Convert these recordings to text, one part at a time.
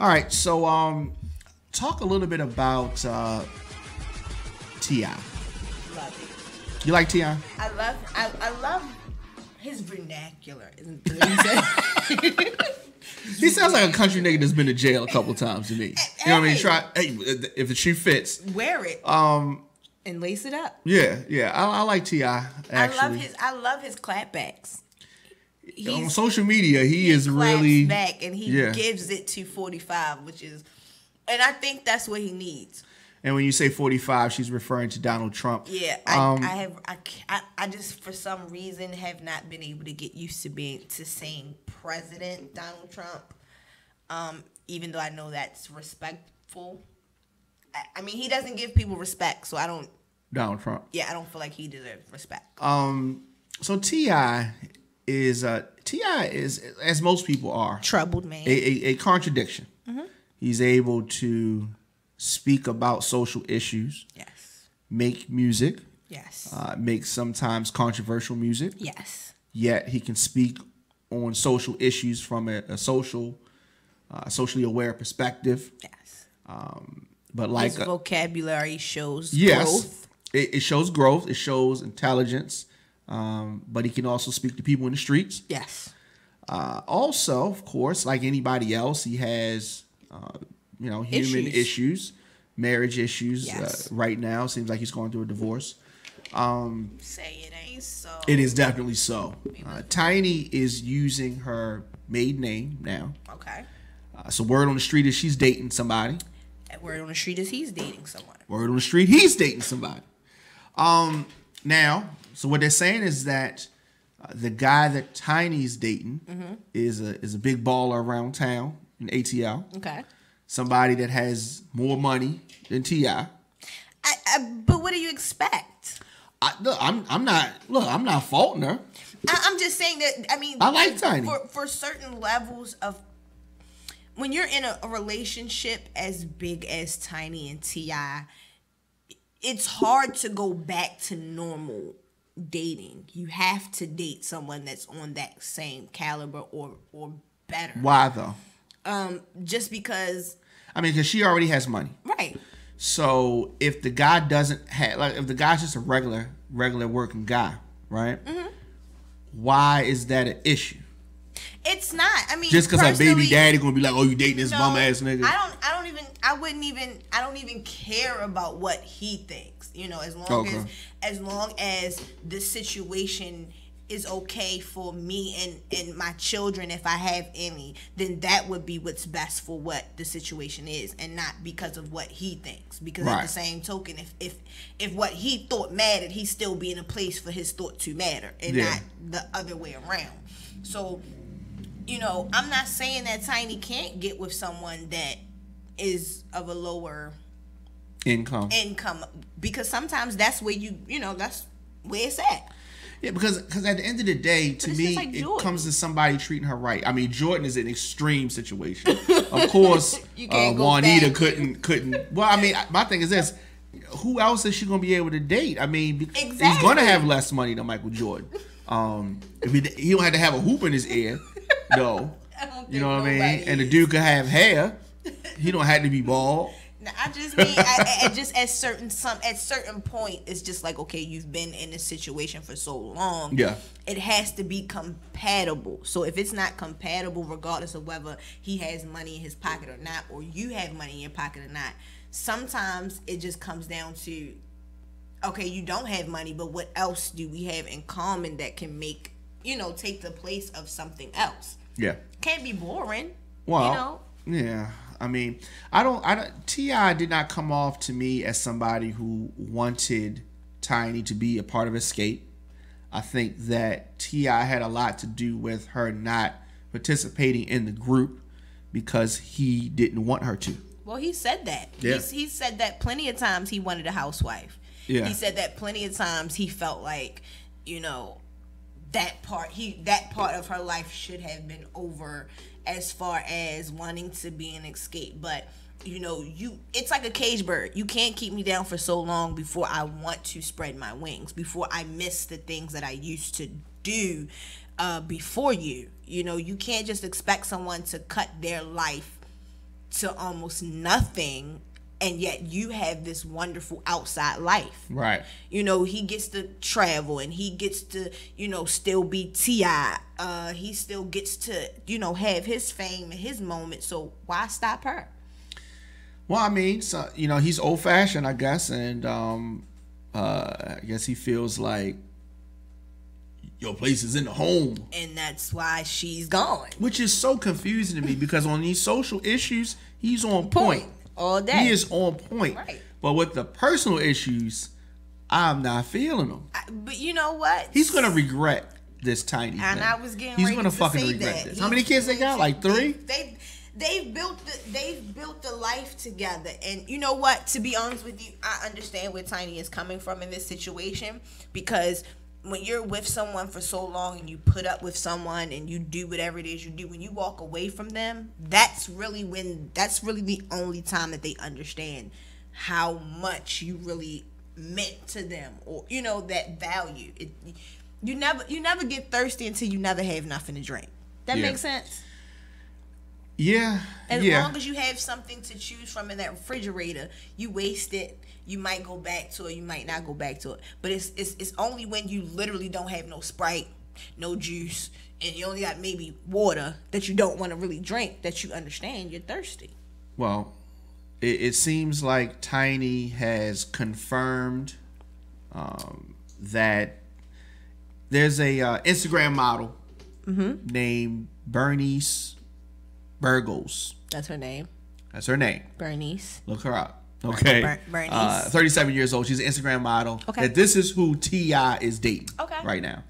All right, so talk a little bit about Ti. Love it. You like Ti? I love his vernacular. Isn't it? He sounds like a country nigga that's been to jail a couple times to me. You know what I mean? Try if the shoe fits. Wear it. And lace it up. Yeah. I like Ti. Actually, I love his clapbacks. On social media, he is really back, and he gives it to 45, which is, and I think that's what he needs. And when you say 45, she's referring to Donald Trump. Yeah, I just for some reason have not been able to get used to saying President Donald Trump, even though I know that's respectful. I mean, he doesn't give people respect, so I don't. Donald Trump. Yeah, I don't feel like he deserves respect. So Ti is as most people are, troubled man, a contradiction. Mm-hmm. He's able to speak about social issues. Yes. Make music. Yes. Make sometimes controversial music. Yes. Yet he can speak on social issues from a socially aware perspective. Yes. But like his vocabulary shows growth. It shows growth. It shows intelligence. But he can also speak to people in the streets. Yes. Also, of course, like anybody else, he has human issues, marriage issues. Yes. Right now, seems like he's going through a divorce. Say it ain't so. It is definitely so. Tiny is using her maiden name now. Okay. So word on the street is she's dating somebody. Word on the street is he's dating someone. Word on the street he's dating somebody. Now, so what they're saying is that the guy that Tiny's dating is a big baller around town in ATL. Okay. Somebody that has more money than T.I. But what do you expect? I'm not faulting her. I'm just saying that, I mean, I like Tiny. For certain levels of, when you're in a relationship as big as Tiny and T.I., it's hard to go back to normal dating. You have to date someone that's on that same caliber or better. Why though? Just because. I mean, because she already has money, right? So if the guy doesn't have, like, if the guy's just a regular working guy, right? Mm-hmm. Why is that an issue? It's not. I mean, just because her baby daddy gonna be like, "Oh, you dating this bum ass nigga." I don't even care about what he thinks. You know, as long as the situation is okay for me and my children, if I have any, then that would be what's best for what the situation is, and not because of what he thinks. Because at the same token, if what he thought mattered, he'd still be in a place for his thought to matter, and not the other way around. So, you know, I'm not saying that Tiny can't get with someone that is of a lower income, because sometimes that's where that's where it's at. Yeah, because at the end of the day, to me, like it comes to somebody treating her right. I mean, Jordan is an extreme situation. Of course, Juanita couldn't. Well, I mean, my thing is this: who else is she gonna be able to date? I mean, he's gonna have less money than Michael Jordan. If he don't have to have a hoop in his ear, no. You know what I mean? And the dude could have hair. He don't have to be bald. Now, I just mean, at certain point, it's just like, okay, you've been in this situation for so long. Yeah. It has to be compatible. So if it's not compatible, regardless of whether he has money in his pocket or not, or you have money in your pocket or not, sometimes it just comes down to, okay, you don't have money, but what else do we have in common that can make, take the place of something else? Yeah. Can't be boring. Well, yeah. I mean, T.I. did not come off to me as somebody who wanted Tiny to be a part of Escape. I think that T.I. had a lot to do with her not participating in the group because he didn't want her to. Well, he said that. Yeah. He said that plenty of times he wanted a housewife. Yeah. He said that plenty of times he felt like, that part of her life should have been over, as far as wanting to be an escape. But it's like a cage bird. You can't keep me down for so long before I want to spread my wings, before I miss the things that I used to do before you. You can't just expect someone to cut their life to almost nothing, and yet you have this wonderful outside life. Right. You know, he gets to travel, and he gets to, you know, still be T.I. He still gets to, you know, have his fame and his moment. So why stop her? Well, I mean, so, you know, he's old fashioned, I guess, and I guess he feels like your place is in the home, and that's why she's gone. Which is so confusing to me because on these social issues, he's on point all day. He is on point, right? But with the personal issues, I'm not feeling them. But you know what? He's gonna regret this Tiny and thing. I was getting he's ready gonna to fucking say regret that. this. How many kids they got? Like 3? They've built the life together, and you know what? To be honest with you, I understand where Tiny is coming from in this situation, because when you're with someone for so long and you put up with someone and you do whatever it is you do, when you walk away from them, that's really the only time that they understand how much you really meant to them, or you know, that value. You never get thirsty until you never have nothing to drink. That makes sense. Yeah. As long as you have something to choose from in that refrigerator, you waste it. You might go back to it. You might not go back to it. But it's only when you literally don't have no Sprite, no juice, and you only got maybe water that you don't want to really drink that you understand you're thirsty. Well, it seems like Tiny has confirmed that there's a Instagram model named Bernice Burgos. That's her name. That's her name. Bernice. Look her up. Okay. Bernice. 37 years old. She's an Instagram model. Okay. That this is who T.I. is dating right now.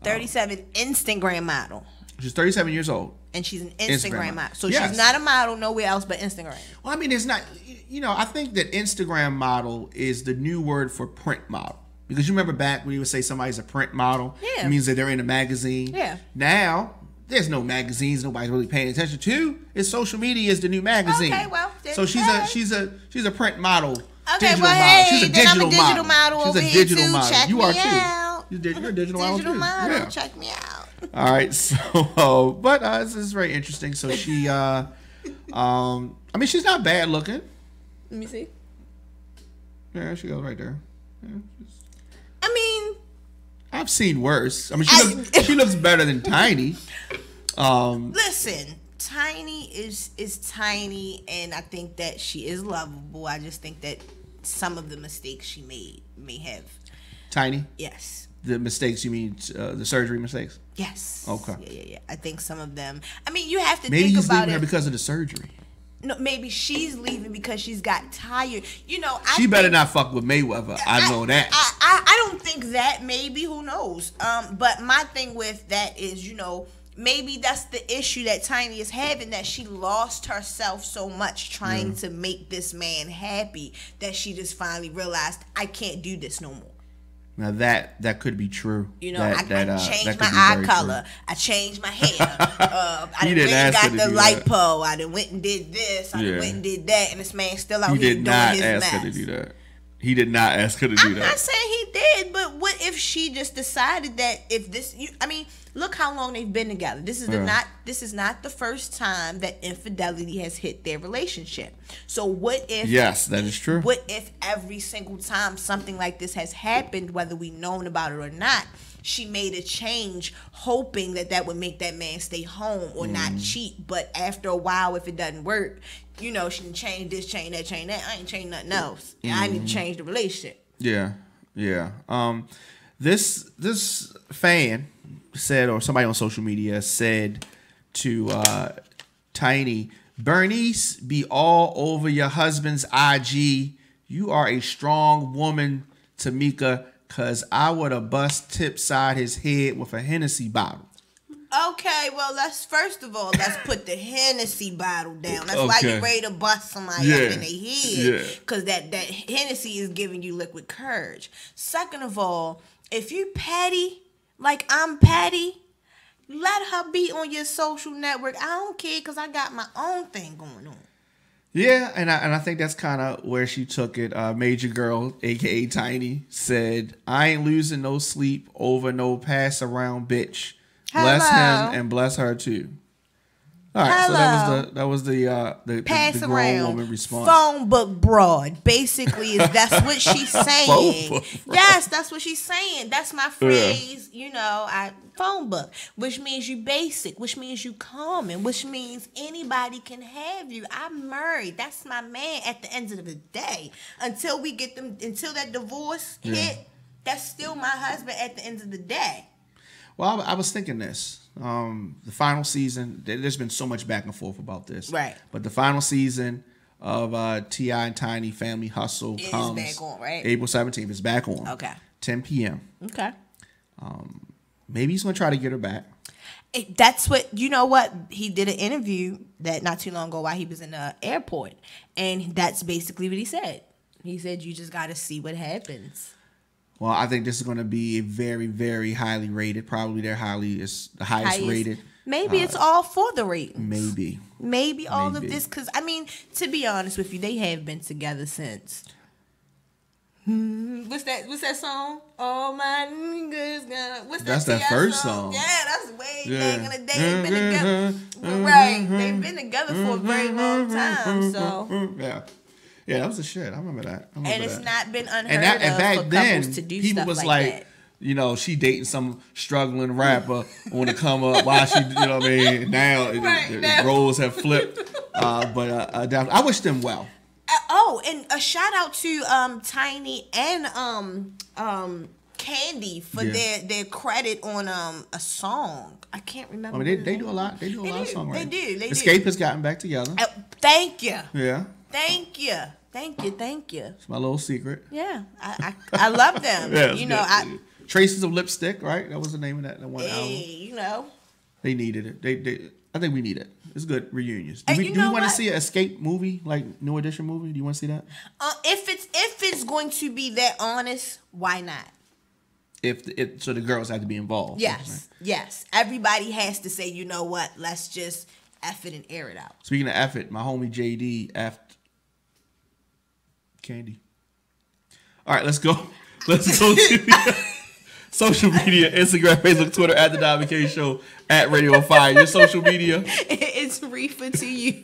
37 Instagram model. She's 37 years old. And she's an Instagram model. So she's not a model nowhere else but Instagram. Well, I mean, it's not, you know, I think that Instagram model is the new word for print model. Because you remember back when you would say somebody's a print model, it means that they're in a magazine. Yeah. Now, there's no magazines nobody's really paying attention to. It's social media is the new magazine. Okay, well, so she's a print model. Okay, digital well, model. Hey, she's a digital I'm a digital model She's over a here digital too. model. Check you me are out. too. You're a digital model Digital too. model. Yeah. Check me out. All right, so but this is very interesting. So she, I mean, she's not bad looking. Let me see. Yeah, she goes right there. Yeah, I mean, I've seen worse. I mean, she looks better than Tiny. Listen, Tiny is Tiny, and I think that she is lovable. I just think that some of the mistakes she made may have. Tiny? Yes. The mistakes, you mean the surgery mistakes? Yes. Okay. Yeah. I think some of them. I mean, you have to maybe think he's about leaving her it. because of the surgery. No, maybe she's leaving because she's got tired. You know, she better not fuck with Mayweather. I know that. I don't think that. Maybe, who knows? But my thing with that is, you know, maybe that's the issue that Tiny is having, that she lost herself so much trying to make this man happy that she just finally realized, I can't do this no more. Now that could be true. You know, I changed my eye color. True. I changed my hair. I done went and got the lipo. I done went and did this. I done went and did that. And this man still out here doing his mess. He did not ask her to do that. He did not ask her to do that. I'm not saying he did, but what if she just decided that if this, I mean, look how long they've been together. This is not the first time that infidelity has hit their relationship. So what if? Yes, that is true. What if every single time something like this has happened, whether we known about it or not, she made a change, hoping that would make that man stay home or not cheat. But after a while, if it doesn't work, you know, she can change this, change that, change that. I ain't changed nothing else. I need to change the relationship. Yeah. This fan said, or somebody on social media said to Tiny, Bernice be all over your husband's IG. You are a strong woman, Tamika, because I would have bust tip side his head with a Hennessy bottle. Okay, well, let's put the Hennessy bottle down. That's why you ready to bust somebody up in their head. Because that Hennessy is giving you liquid courage. Second of all, if you petty, like I'm petty, let her be on your social network. I don't care, because I got my own thing going on. Yeah, and I think that's kind of where she took it. Major Girl, a.k.a. Tiny, said, I ain't losing no sleep over no pass around bitch. Hello. Bless him and bless her too. All right, hello. So that was the grown woman response. Phone book broad, basically, that's what she's saying. Yes, that's what she's saying. That's my phrase. Yeah. You know, phone book, which means you basic, which means you common, which means anybody can have you. I'm married. That's my man. At the end of the day, until we get them, until that divorce hit, that's still my husband. At the end of the day. Well, I was thinking this. The final season, there's been so much back and forth about this. Right. But the final season of T.I. and Tiny Family Hustle comes back on, right? April 17th. It's back on. Okay. 10 p.m. Okay. Maybe he's going to try to get her back. That's what, you know what? He did an interview that not too long ago while he was in the airport. And that's basically what he said. He said, you just got to see what happens. Well, I think this is going to be a very, very highly rated. Probably the highest rated. Maybe it's all for the ratings. Maybe all of this. Because, I mean, to be honest with you, they have been together since. What's that song? Oh, my niggas. What's that? That's that first song. Yeah, that's way back in the day. They've been together. Right. They've been together for a very long time. So. Yeah. Yeah, that was the shit. I remember that. And it's not been unheard of back for couples to do people stuff was like that. You know, she dating some struggling rapper on the come up. Why she, you know what I mean? Now, the roles have flipped. But I wish them well. And a shout out to Tiny and Candy for their credit on a song. I can't remember. I mean, they do a lot. They do a lot of songwriting. They do. Escape has gotten back together. Thank you. Yeah. Thank you. It's my little secret. Yeah, I love them. Yeah, you know, Traces of Lipstick, right? That was the name of that one album. You know, they needed it. I think we need it. It's good reunions. Do we want to see an Escape movie, like New Edition movie? Do you want to see that? If it's going to be that honest, why not? So the girls have to be involved. Yes. Everybody has to say, you know what? Let's just F it and air it out. Speaking of F it, my homie JD F'd Candy. All right, let's go. Let's go to the social media: Instagram, Facebook, Twitter at the Diamond K Show, at Radio Fire. Your social media? It's Reefer to you.